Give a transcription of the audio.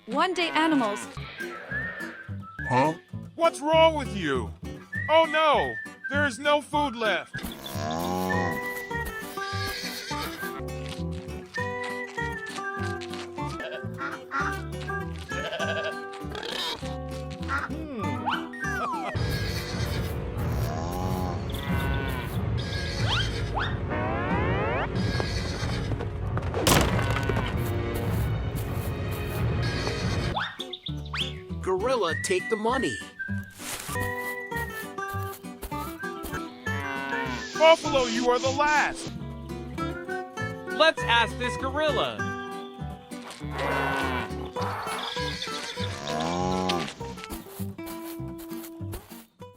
One day animals. Huh? What's wrong with you? Oh no! There is no food left! Gorilla, take the money. Buffalo, you are the last! Let's ask this gorilla.